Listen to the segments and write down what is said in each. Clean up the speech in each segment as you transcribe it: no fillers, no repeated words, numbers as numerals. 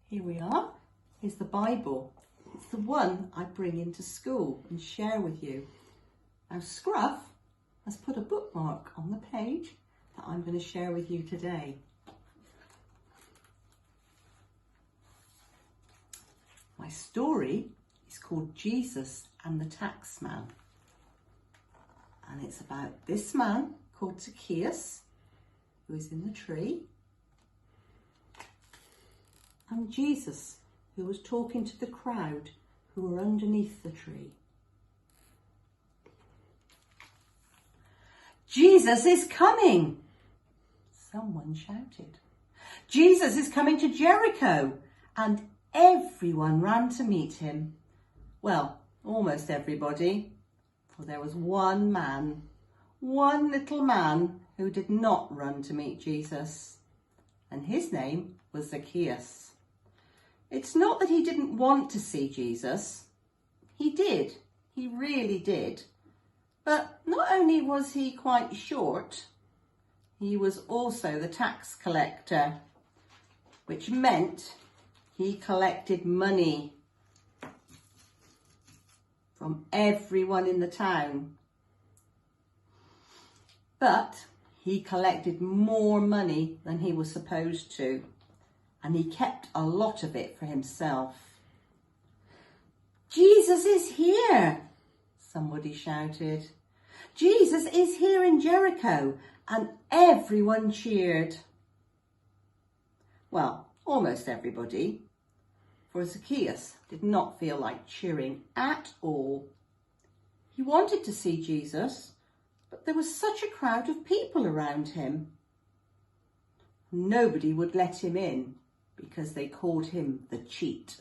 Here we are. Here's the Bible. It's the one I bring into school and share with you. Now Scruff has put a bookmark on the page that I'm going to share with you today. My story is called Jesus and the Tax Man. And it's about this man called Zacchaeus, who is in the tree, and Jesus, who was talking to the crowd who were underneath the tree. Jesus is coming, someone shouted. Jesus is coming to Jericho, and everyone ran to meet him. Well, almost everybody, for there was one little man who did not run to meet Jesus, and his name was Zacchaeus. It's not that he didn't want to see Jesus. He did. He really did. But not only was he quite short, he was also the tax collector, which meant he collected money from everyone in the town. But he collected more money than he was supposed to, and he kept a lot of it for himself. Jesus is here, somebody shouted. Jesus is here in Jericho, and everyone cheered. Well, almost everybody, for Zacchaeus did not feel like cheering at all. He wanted to see Jesus, but there was such a crowd of people around him. Nobody would let him in because they called him the cheat.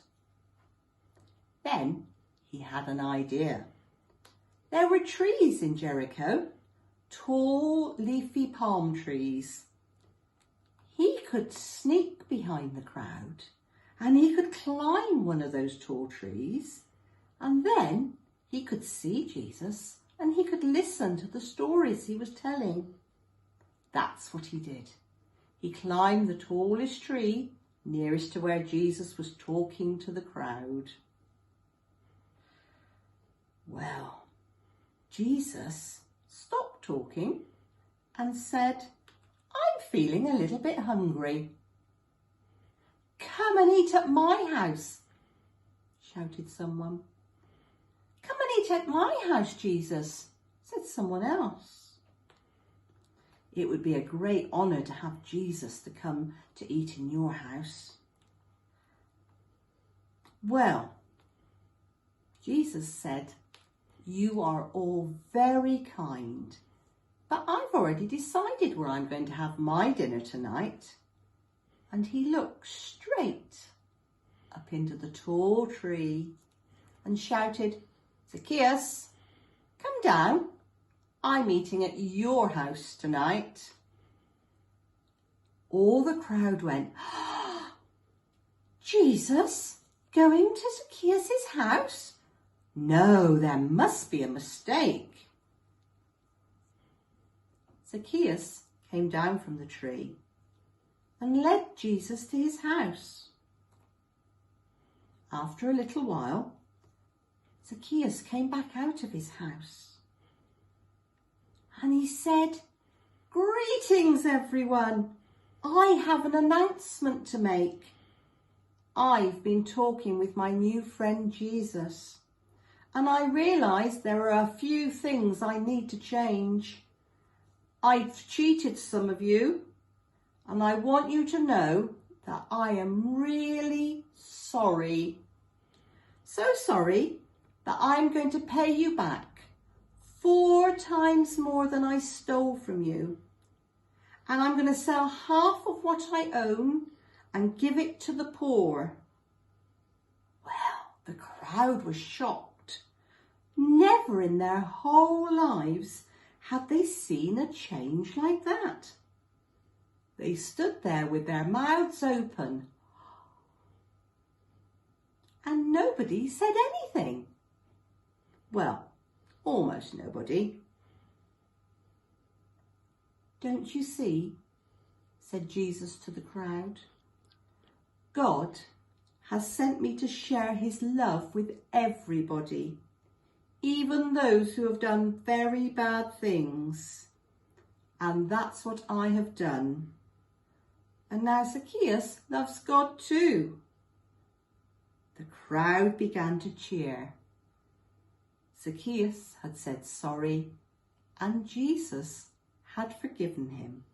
Then he had an idea. There were trees in Jericho, tall leafy palm trees. He could sneak behind the crowd and he could climb one of those tall trees, and then he could see Jesus and he could listen to the stories he was telling. That's what he did. He climbed the tallest tree nearest to where Jesus was talking to the crowd. Well, Jesus stopped talking and said, "I'm feeling a little bit hungry." "Come and eat at my house," shouted someone. "Come and eat at my house, Jesus," said someone else. It would be a great honour to have Jesus to come to eat in your house. Well, Jesus said, "You are all very kind, but I've already decided where I'm going to have my dinner tonight." And he looked straight up into the tall tree and shouted, "Zacchaeus, come down. I'm eating at your house tonight." All the crowd went, "Jesus, going to Zacchaeus' house? No, there must be a mistake." Zacchaeus came down from the tree and led Jesus to his house. After a little while, Zacchaeus came back out of his house and he said, "Greetings, everyone. I have an announcement to make. I've been talking with my new friend Jesus, and I realise there are a few things I need to change. I've cheated some of you, and I want you to know that I am really sorry. So sorry that I'm going to pay you back 4 times more than I stole from you. And I'm going to sell half of what I own and give it to the poor." Well, the crowd was shocked. Never in their whole lives had they seen a change like that. They stood there with their mouths open, and nobody said anything. Well, almost nobody. "Don't you see," said Jesus to the crowd, "God has sent me to share his love with everybody, even those who have done very bad things. And that's what I have done. And now Zacchaeus loves God too. The crowd began to cheer. Zacchaeus had said sorry, and Jesus had forgiven him.